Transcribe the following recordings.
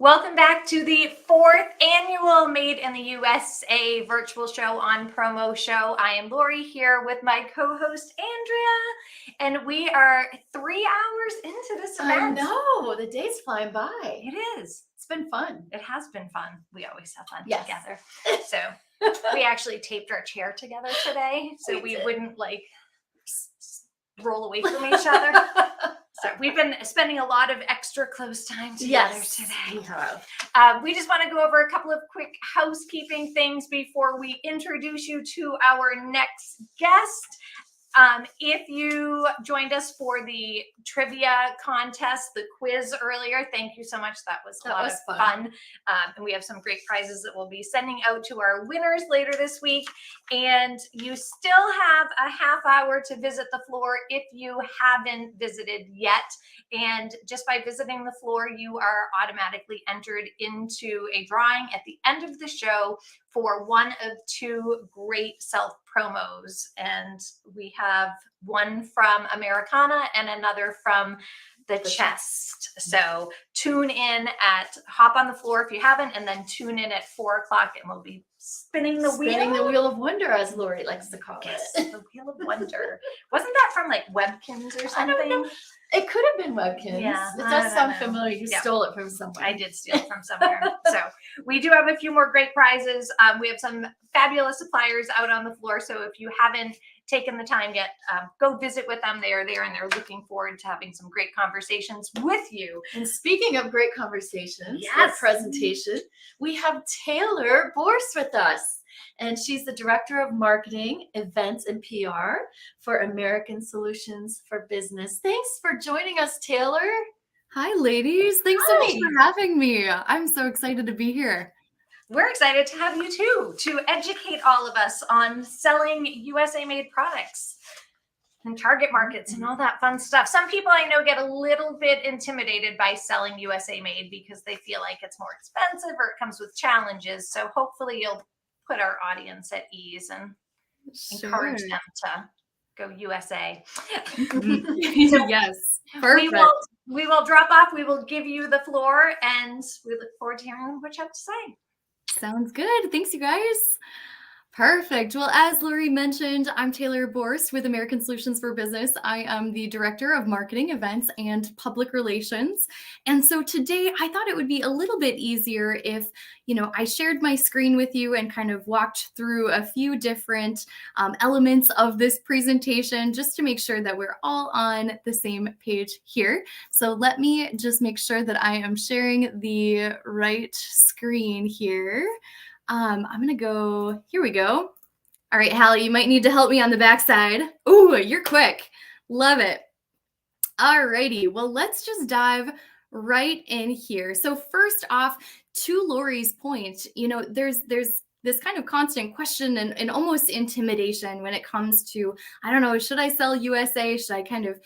Welcome back to the 4th annual Made in the USA virtual show on PromoShow. I am Lori here with my co-host Andrea, and we are 3 hours into this event. I know, the day's flying by. It is. It's been fun. It has been fun. We always have fun Yes. together. So we actually taped our chair together today so we wouldn't like roll away from each other. So we've been spending a lot of extra close time together today. We have. We just want to go over a couple of quick housekeeping things before we introduce you to our next guest. If you joined us for the trivia contest, the quiz earlier, thank you so much. That was a lot of fun. And we have some great prizes that we'll be sending out to our winners later this week. And you still have a half hour to visit the floor if you haven't visited yet. And just by visiting the floor, you are automatically entered into a drawing at the end of the show for one of 2 great self promos. And we have one from Americana and another from the Chest. So tune in hop on the floor if you haven't, and then tune in at 4 o'clock and we'll be spinning the wheel of wonder, as Lori likes to call it. The wheel of wonder. Wasn't that from like Webkins or something? I don't know. It could have been Webkins. Yeah, it does sound familiar. You stole it from somewhere. I did steal it from somewhere. So we do have a few more great prizes. We have some fabulous suppliers out on the floor. So if you haven't taken the time yet, go visit with them. They are there and they're looking forward to having some great conversations with you. And speaking of great conversations, presentation, we have Taylor Borst with us. And she's the Director of Marketing, Events, and PR for American Solutions for Business. Thanks for joining us, Taylor. Hi, ladies. Thanks so much for having me. I'm so excited to be here. We're excited to have you too, to educate all of us on selling USA-made products and target markets and all that fun stuff. Some people I know get a little bit intimidated by selling USA-made because they feel like it's more expensive or it comes with challenges. So hopefully you'll put our audience at ease and encourage them to go USA. Yes, perfect. We will drop off. We will give you the floor, and we look forward to hearing what you have to say. Sounds good. Thanks, you guys. Perfect. Well, as Lori mentioned, I'm Taylor Borst with American Solutions for Business. I am the Director of Marketing, Events, and Public Relations. And so today I thought it would be a little bit easier if, I shared my screen with you and kind of walked through a few different elements of this presentation just to make sure that we're all on the same page here. So let me just make sure that I am sharing the right screen here. I'm going to go, here we go. All right, Hallie, you might need to help me on the backside. Ooh, you're quick. Love it. All righty, well, let's just dive right in here. So first off, to Lori's point, there's this kind of constant question and almost intimidation when it comes to, I don't know, should I sell USA? Should I kind of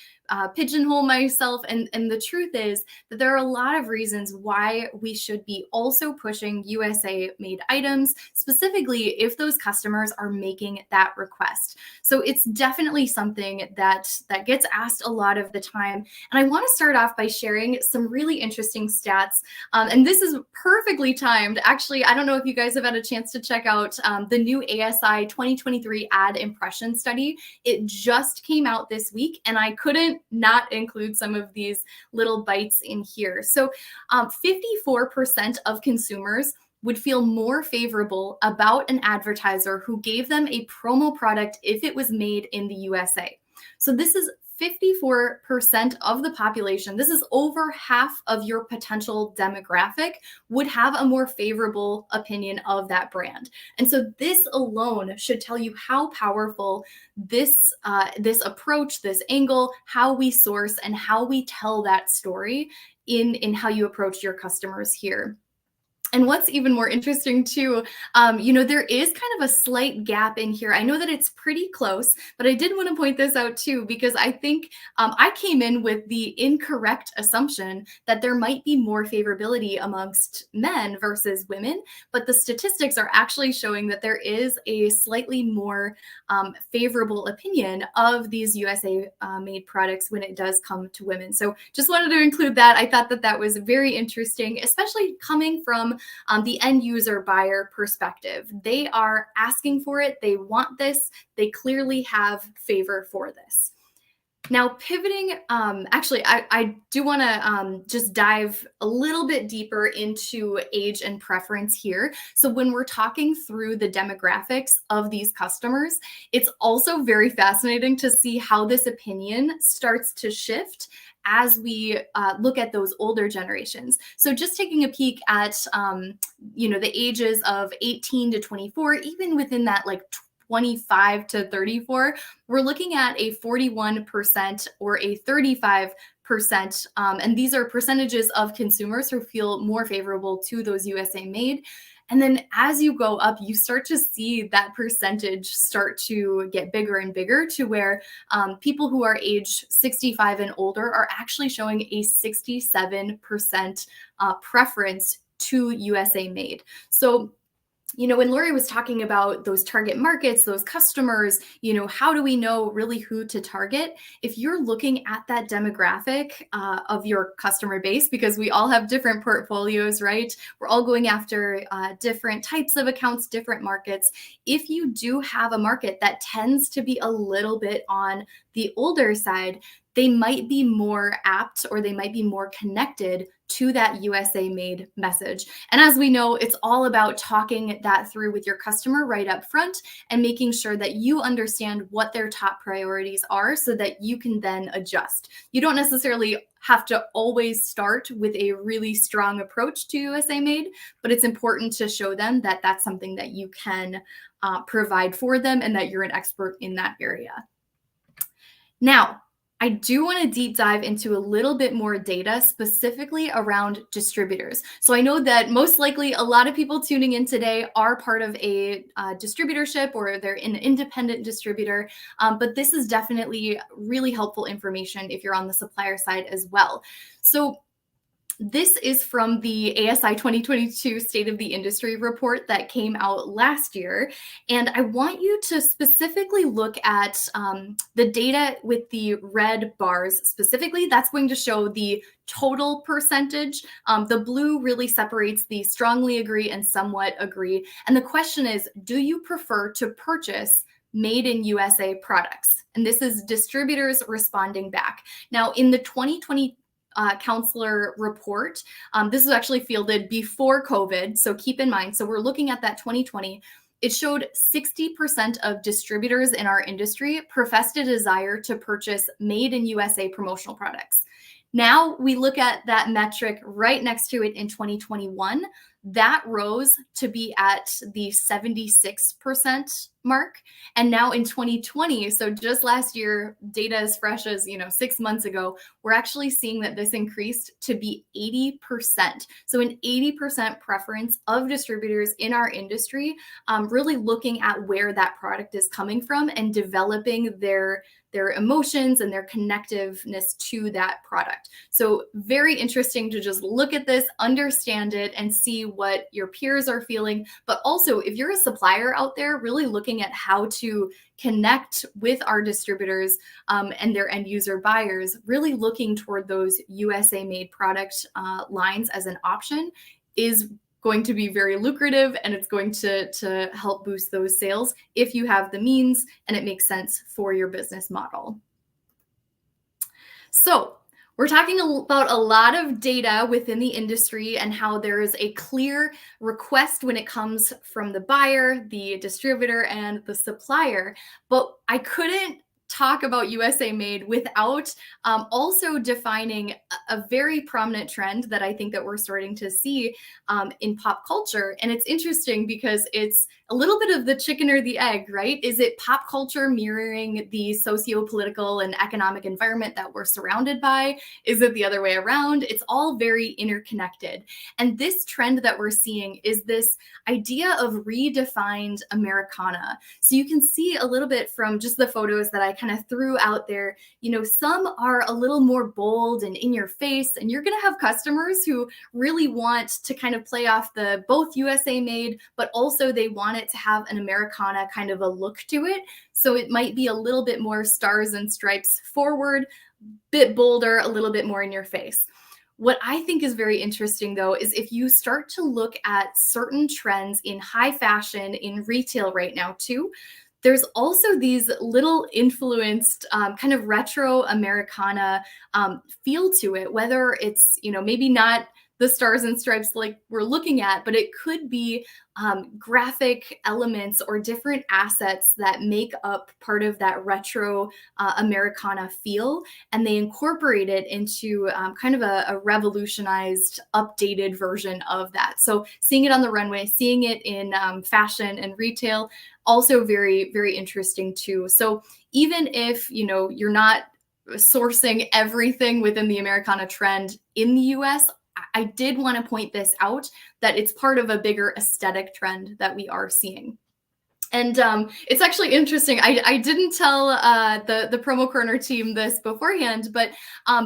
pigeonhole myself? And the truth is that there are a lot of reasons why we should be also pushing USA made items, specifically if those customers are making that request. So it's definitely something that gets asked a lot of the time. And I want to start off by sharing some really interesting stats. And this is perfectly timed. Actually, I don't know if you guys have had a chance to check out the new ASI 2023 ad impression study. It just came out this week, and I couldn't not include some of these little bites in here. So 54% of consumers would feel more favorable about an advertiser who gave them a promo product if it was made in the USA. So this is 54% of the population. This is over half of your potential demographic would have a more favorable opinion of that brand. And so this alone should tell you how powerful this approach, this angle, how we source and how we tell that story in how you approach your customers here. And what's even more interesting too, there is kind of a slight gap in here. I know that it's pretty close, but I did want to point this out too, because I think I came in with the incorrect assumption that there might be more favorability amongst men versus women, but the statistics are actually showing that there is a slightly more favorable opinion of these USA made products when it does come to women. So just wanted to include that. I thought that that was very interesting, especially coming from the end user buyer perspective. They are asking for it. They want this. They clearly have favor for this. Now, pivoting, I do want to just dive a little bit deeper into age and preference here. So when we're talking through the demographics of these customers, it's also very fascinating to see how this opinion starts to shift as we look at those older generations. So just taking a peek at, the ages of 18 to 24, even within that like 25 to 34, we're looking at a 41% or a 35%. And these are percentages of consumers who feel more favorable to those USA made. And then as you go up, you start to see that percentage start to get bigger and bigger to where people who are age 65 and older are actually showing a 67% preference to USA made. So when Lori was talking about those target markets, those customers, how do we know really who to target? If you're looking at that demographic of your customer base, because we all have different portfolios, right? We're all going after different types of accounts, different markets. If you do have a market that tends to be a little bit on the older side, they might be more apt or they might be more connected to that USA made message. And as we know, it's all about talking that through with your customer right up front and making sure that you understand what their top priorities are so that you can then adjust. You don't necessarily have to always start with a really strong approach to USA made, but it's important to show them that that's something that you can provide for them and that you're an expert in that area. Now, I do want to deep dive into a little bit more data specifically around distributors. So I know that most likely a lot of people tuning in today are part of a distributorship or they're an independent distributor, but this is definitely really helpful information if you're on the supplier side as well. So this is from the ASI 2022 State of the Industry report that came out last year. And I want you to specifically look at the data with the red bars specifically. That's going to show the total percentage. The blue really separates the strongly agree and somewhat agree. And the question is, do you prefer to purchase made in USA products? And this is distributors responding back. Now, in the 2020 counselor report. This was actually fielded before COVID, so keep in mind. So we're looking at that 2020. It showed 60% of distributors in our industry professed a desire to purchase made in USA promotional products. Now we look at that metric right next to it in 2021. That rose to be at the 76% mark. And now in 2020, so just last year, data as fresh as 6 months ago, we're actually seeing that this increased to be 80%. So an 80% preference of distributors in our industry, really looking at where that product is coming from and developing their emotions and their connectiveness to that product. So very interesting to just look at this, understand it, and see what your peers are feeling. But also, if you're a supplier out there, really looking at how to connect with our distributors and their end user buyers, really looking toward those USA made product lines as an option is going to be very lucrative, and it's going to help boost those sales if you have the means and it makes sense for your business model. So we're talking about a lot of data within the industry and how there is a clear request when it comes from the buyer, the distributor, and the supplier. But I couldn't talk about USA Made without also defining a very prominent trend that I think that we're starting to see in pop culture. And it's interesting because it's a little bit of the chicken or the egg, right? Is it pop culture mirroring the socio-political and economic environment that we're surrounded by? Is it the other way around? It's all very interconnected. And this trend that we're seeing is this idea of redefined Americana. So you can see a little bit from just the photos that I kind of threw out there. You know, some are a little more bold and in your face, and you're going to have customers who really want to kind of play off the both USA Made, but also they want it to have an Americana kind of a look to it. So it might be a little bit more stars and stripes forward, bit bolder, a little bit more in your face. What I think is very interesting, though, is if you start to look at certain trends in high fashion, in retail right now, too, there's also these little influenced kind of retro Americana feel to it, whether it's, you know, maybe not the stars and stripes like we're looking at, but it could be graphic elements or different assets that make up part of that retro Americana feel, and they incorporate it into kind of a revolutionized, updated version of that. So seeing it on the runway, seeing it in fashion and retail, also very, very interesting too. So even if, you know, you're not sourcing everything within the Americana trend in the US, I did want to point this out, that it's part of a bigger aesthetic trend that we are seeing. And it's actually interesting. I didn't tell the Promo Corner team this beforehand, but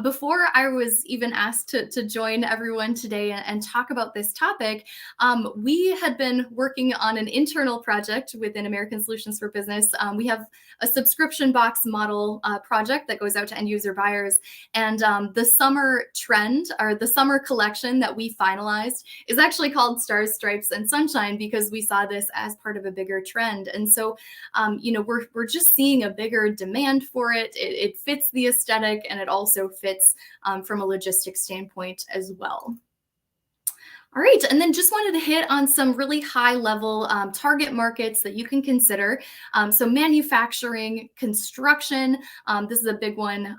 before I was even asked to join everyone today and talk about this topic, we had been working on an internal project within American Solutions for Business. We have a subscription box model project that goes out to end user buyers. And the summer trend, or the summer collection that we finalized, is actually called Stars, Stripes, and Sunshine, because we saw this as part of a bigger trend. And so, you know, we're just seeing a bigger demand for it. It fits the aesthetic, and it also fits from a logistics standpoint as well. All right, and then just wanted to hit on some really high level target markets that you can consider. So manufacturing, construction, this is a big one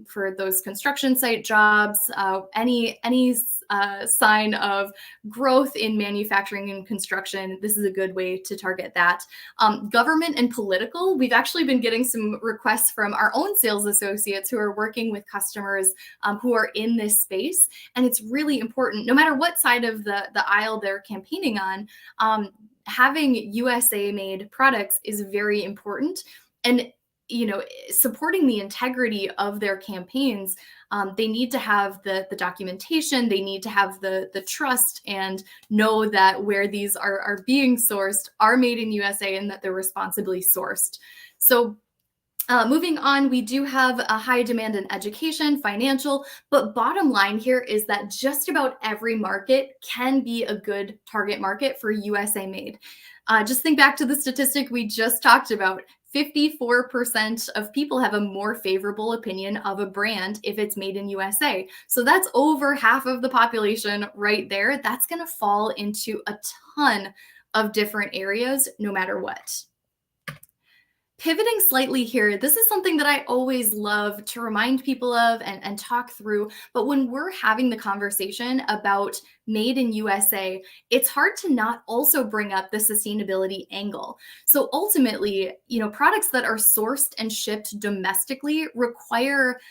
for those construction site jobs. Any sign of growth in manufacturing and construction, this is a good way to target that. Government and political, we've actually been getting some requests from our own sales associates who are working with customers who are in this space. And it's really important, no matter what side of the aisle they're campaigning on, having USA made products is very important. And you know, supporting the integrity of their campaigns, they need to have the documentation, they need to have the trust and know that where these are being sourced are made in USA and that they're responsibly sourced. So moving on, we do have a high demand in education, financial, but bottom line here is that just about every market can be a good target market for USA made. Just think back to the statistic we just talked about. 54% of people have a more favorable opinion of a brand if it's made in USA. So that's over half of the population right there. That's going to fall into a ton of different areas, no matter what. Pivoting slightly here, this is something that I always love to remind people of and talk through. But when we're having the conversation about made in USA, it's hard to not also bring up the sustainability angle. So ultimately, you know, products that are sourced and shipped domestically require,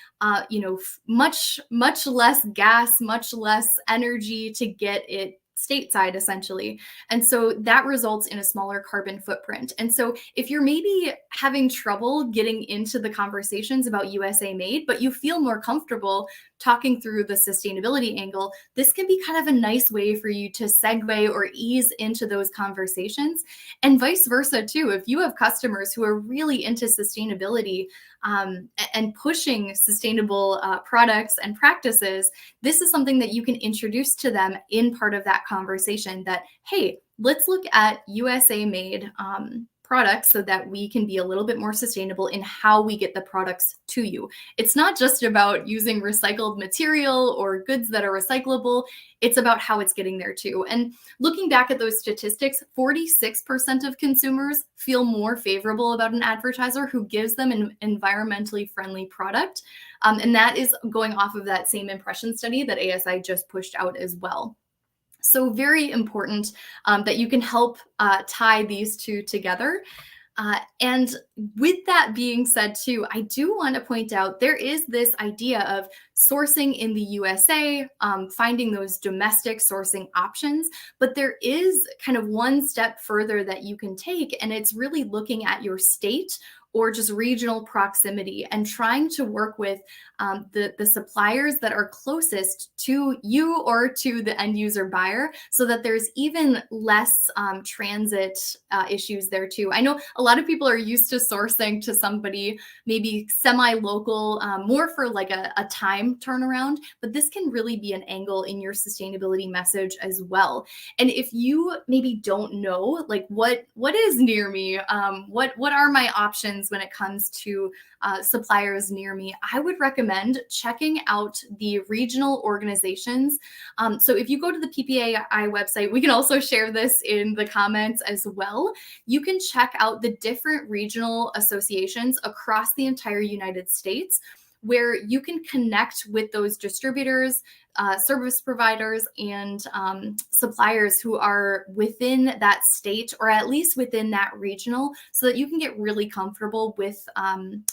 you know, much less gas, much less energy to get it stateside, essentially. And so that results in a smaller carbon footprint. And so if you're maybe having trouble getting into the conversations about USA made, but you feel more comfortable talking through the sustainability angle, this can be kind of a nice way for you to segue or ease into those conversations. And vice versa too. If you have customers who are really into sustainability and pushing sustainable products and practices, this is something that you can introduce to them in part of that conversation, that, hey, let's look at USA made products so that we can be a little bit more sustainable in how we get the products to you. It's not just about using recycled material or goods that are recyclable. It's about how it's getting there too. And looking back at those statistics, 46% of consumers feel more favorable about an advertiser who gives them an environmentally friendly product. And that is going off of that same impression study that ASI just pushed out as well. So very important that you can help tie these two together. And with that being said, too, I do want to point out there is this idea of sourcing in the USA, finding those domestic sourcing options, but there is kind of one step further that you can take, and it's really looking at your state or just regional proximity and trying to work with the suppliers that are closest to you or to the end user buyer so that there's even less transit issues there too. I know a lot of people are used to sourcing to somebody maybe semi-local, more for like a time turnaround, but this can really be an angle in your sustainability message as well. And if you maybe don't know, like what is near me, what are my options when it comes to suppliers near me, I would recommend checking out the regional organizations. So if you go to the PPAI website, we can also share this in the comments as well. You can check out the different regional associations across the entire United States, where you can connect with those distributors, service providers, and suppliers who are within that state or at least within that regional so that you can get really comfortable with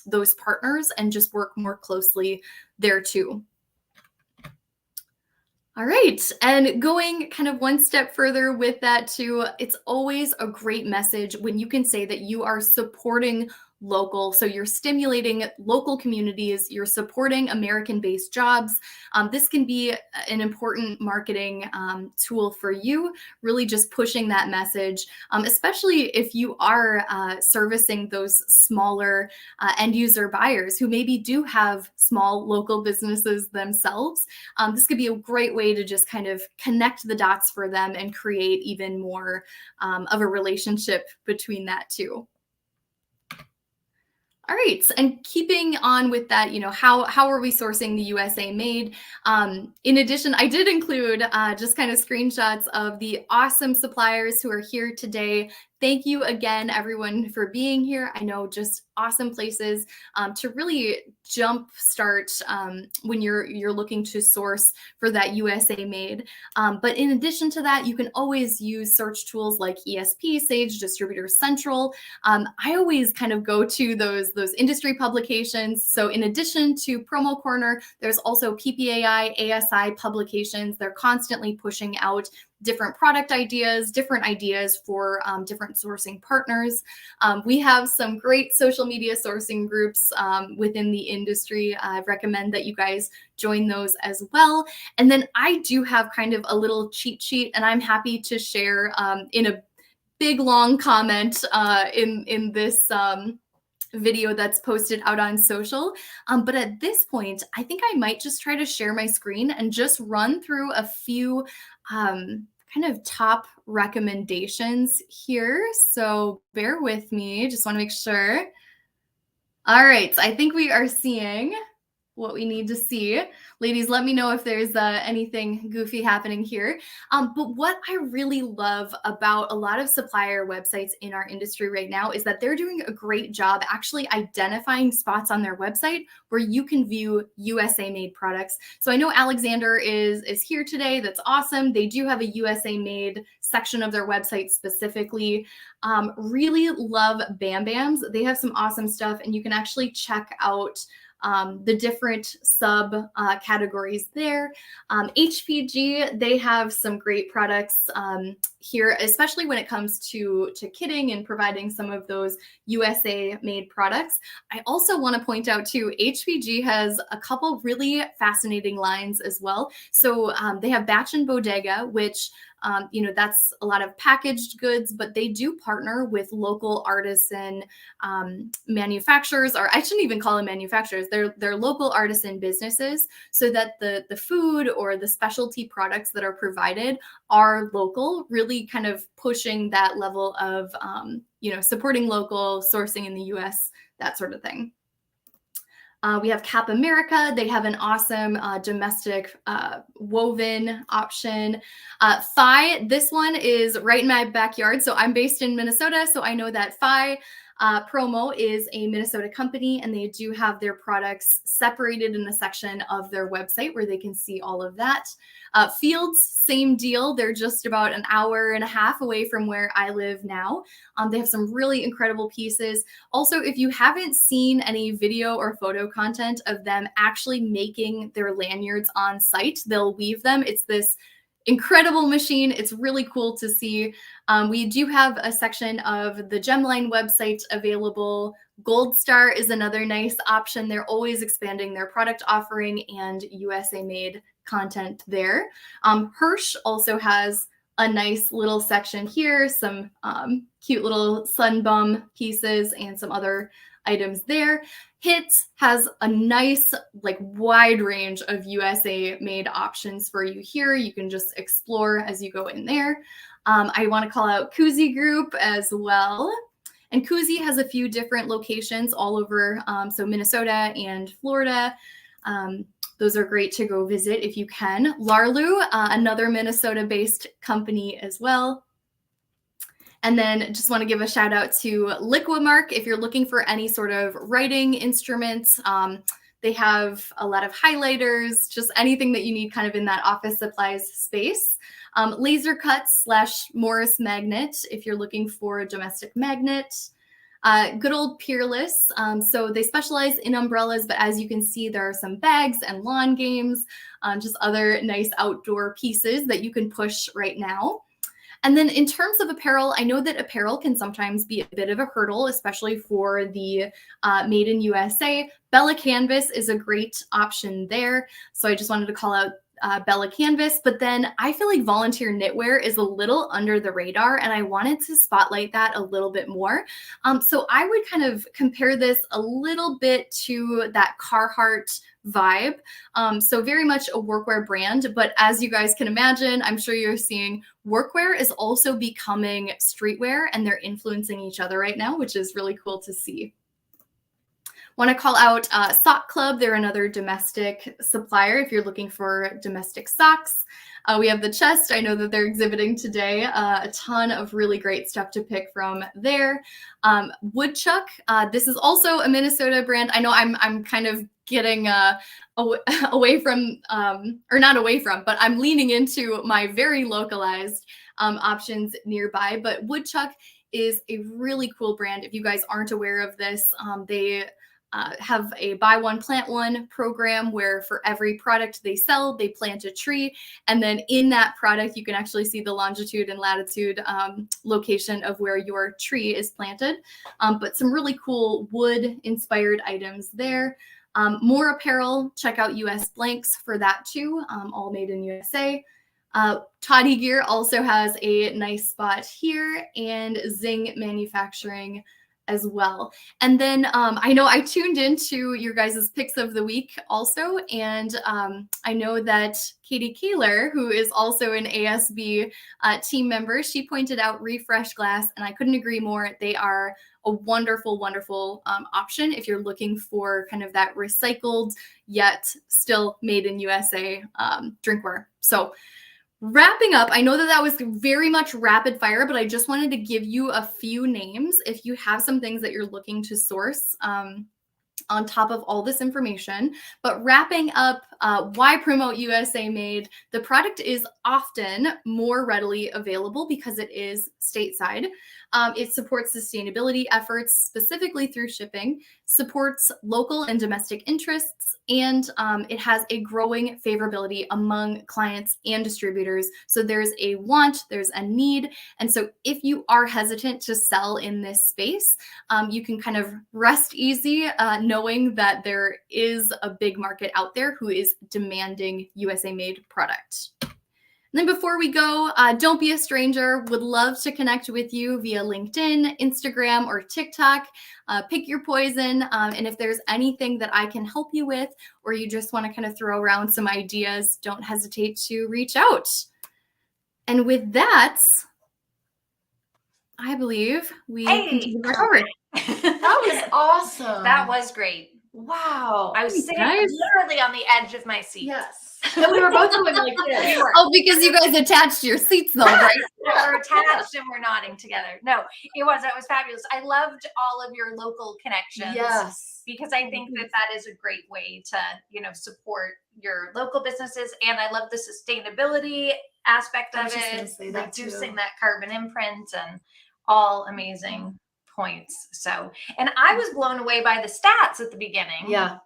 those partners and just work more closely there too. All right, and going kind of one step further with that too, it's always a great message when you can say that you are supporting local. So you're stimulating local communities, you're supporting American-based jobs. This can be an important marketing tool for you, really just pushing that message, especially if you are servicing those smaller end user buyers who maybe do have small local businesses themselves. This could be a great way to just kind of connect the dots for them and create even more of a relationship between that too. All right, and keeping on with that, you know, how are we sourcing the USA made? In addition, I did include just kind of screenshots of the awesome suppliers who are here today. Thank you again, everyone, for being here. I know just awesome places to really jumpstart when you're looking to source for that USA made. But in addition to that, you can always use search tools like ESP, Sage, Distributor Central. I always kind of go to those industry publications. So in addition to Promo Corner, there's also PPAI, ASI publications. They're constantly pushing out different product ideas, different ideas for different sourcing partners. We have some great social media sourcing groups within the industry. I recommend that you guys join those as well. And then I do have kind of a little cheat sheet, and I'm happy to share in a big long comment in this video that's posted out on social. But at this point, I think I might just try to share my screen and just run through a few kind of top recommendations here. So bear with me, just want to make sure. All right, I think we are seeing what we need to see. Ladies, let me know if there's anything goofy happening here. But what I really love about a lot of supplier websites in our industry right now is that they're doing a great job actually identifying spots on their website where you can view USA made products. So I know Alexander is here today. That's awesome. They do have a USA made section of their website specifically. Really love Bam Bams. They have some awesome stuff, and you can actually check out the different sub categories there. HPG, they have some great products here, especially when it comes to kitting and providing some of those USA made products. I also want to point out too, HPG has a couple really fascinating lines as well. So they have Batch and Bodega, which you know, that's a lot of packaged goods, but they do partner with local artisan manufacturers, or I shouldn't even call them manufacturers. They're local artisan businesses, so that the food or the specialty products that are provided are local, really really kind of pushing that level of, supporting local, sourcing in the US, that sort of thing. We have Cap America. They have an awesome domestic woven option. Phi, this one is right in my backyard. So I'm based in Minnesota, so I know that Phi Promo is a Minnesota company, and they do have their products separated in a section of their website where they can see all of that. Fields, same deal. They're just about an hour and a half away from where I live now. They have some really incredible pieces. Also, if you haven't seen any video or photo content of them actually making their lanyards on site, they'll weave them. It's this incredible machine. It's really cool to see. We do have a section of the Gemline website available. Gold Star is another nice option. They're always expanding their product offering and USA made content there. Hirsch also has a nice little section here, some cute little sun bum pieces and some other items there. HIT has a nice, wide range of USA made options for you here. You can just explore as you go in there. I want to call out Koozie Group as well. And Koozie has a few different locations all over, so Minnesota and Florida. Those are great to go visit if you can. Larlu, another Minnesota-based company as well. And then just want to give a shout out to Liquimark. If you're looking for any sort of writing instruments, they have a lot of highlighters, just anything that you need kind of in that office supplies space. Laser Cuts / Morris Magnet, if you're looking for a domestic magnet. Good old Peerless. So they specialize in umbrellas, but as you can see, there are some bags and lawn games, just other nice outdoor pieces that you can push right now. And then in terms of apparel, I know that apparel can sometimes be a bit of a hurdle, especially for the Made in USA. Bella Canvas is a great option there. So I just wanted to call out Bella Canvas, but then I feel like volunteer knitwear is a little under the radar, and I wanted to spotlight that a little bit more. So I would kind of compare this a little bit to that Carhartt vibe. So very much a workwear brand, but as you guys can imagine, I'm sure you're seeing workwear is also becoming streetwear, and they're influencing each other right now, which is really cool to see. Want to call out Sock Club. They're another domestic supplier if you're looking for domestic socks. We have the Chest. I know that they're exhibiting today. A ton of really great stuff to pick from there. Woodchuck. This is also a Minnesota brand. I know I'm kind of getting away from, or not away from, but I'm leaning into my very localized options nearby. But Woodchuck is a really cool brand. If you guys aren't aware of this, they have a buy one, plant one program where for every product they sell, they plant a tree. And then in that product, you can actually see the longitude and latitude location of where your tree is planted. But some really cool wood inspired items there. More apparel, check out US Blanks for that too, all made in USA. Toddy Gear also has a nice spot here, and Zing Manufacturing as well. And then I know I tuned into your guys' picks of the week also, and I know that Katie Kaler, who is also an ASB team member, she pointed out Refresh Glass, and I couldn't agree more. They are a wonderful, wonderful option if you're looking for kind of that recycled yet still made in USA drinkware. So wrapping up, I know that was very much rapid fire, but I just wanted to give you a few names if you have some things that you're looking to source on top of all this information. But wrapping up, why promote USA Made? The product is often more readily available because it is stateside. It supports sustainability efforts, specifically through shipping, supports local and domestic interests, and it has a growing favorability among clients and distributors. So there's a want, there's a need. And so if you are hesitant to sell in this space, you can kind of rest easy knowing that there is a big market out there who is demanding USA made product. And then before we go, don't be a stranger. Would love to connect with you via LinkedIn, Instagram, or TikTok. Pick your poison. And if there's anything that I can help you with, or you just want to kind of throw around some ideas, don't hesitate to reach out. And with that, I believe we Hey! continue our coverage. That was awesome. That was great. Wow. I was Thanks, sitting guys. literally on the edge of my seat. Yes. And we were both going like this. We were. Oh, because you guys attached your seats though, right? We're attached and we're nodding together. No, it was fabulous. I loved all of your local connections. Yes. Because I think that is a great way to, support your local businesses. And I love the sustainability aspect I of was just gonna it, say that too. reducing that carbon imprint and all amazing points. So, and I was blown away by the stats at the beginning. Yeah.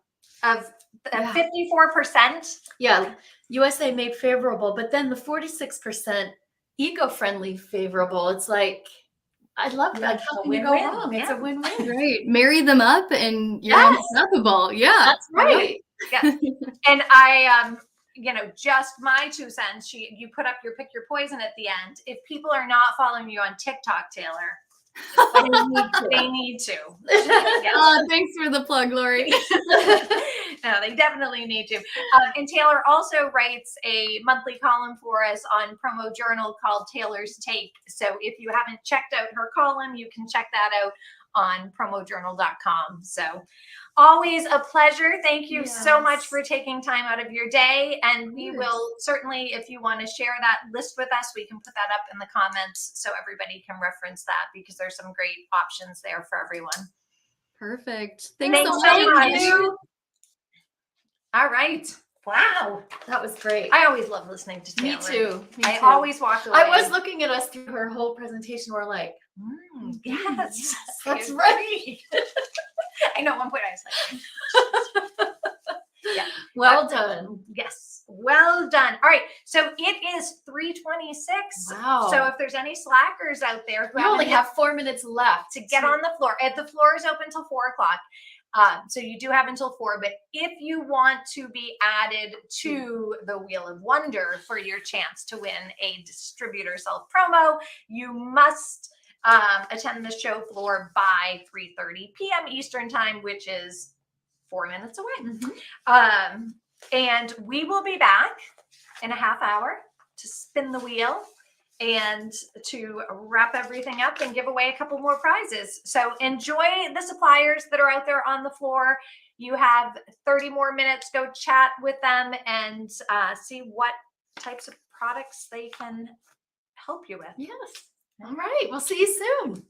Of Yeah. 54%. Yeah. USA made favorable, but then the 46% eco-friendly favorable. It's like, I love that. How can you go win-win. wrong? It's Yeah. a win-win. Right. Marry them up and you're Yes. unstoppable. Yeah. That's right. Yeah. And I, just my 2 cents, you put up your pick your poison at the end. If people are not following you on TikTok, Taylor, they need to. Yes. Oh, thanks for the plug, Lori. No, they definitely need to. And Taylor also writes a monthly column for us on Promo Journal called Taylor's Take. So if you haven't checked out her column, you can check that out on promojournal.com. So always a pleasure. Thank you so much Yes. for taking time out of your day. And we Of will course. certainly, if you want to share that list with us, we can put that up in the comments so everybody can reference that, because there's some great options there for everyone. Perfect. Thanks Thanks so so much. much. All right. Wow. That was great. I always love listening to Taylor. Me too. I always walk away. I was looking at us through her whole presentation. We're like, yes, that's right. I know. At one point I was like, yeah. Well done. Yes. Well done. All right. So it is 3:26. Wow. So if there's any slackers out there who We only haven't have 4 minutes left to get on the floor, the floor is open till 4:00. So you do have until 4, but if you want to be added to the Wheel of Wonder for your chance to win a distributor self promo, you must attend the show floor by 3:30 p.m. Eastern time, which is 4 minutes away. And we will be back in a half hour to spin the wheel and to wrap everything up and give away a couple more prizes. So enjoy the suppliers that are out there on the floor. You have 30 more minutes. Go chat with them and see what types of products they can help you with. Yes. All right. We'll see you soon.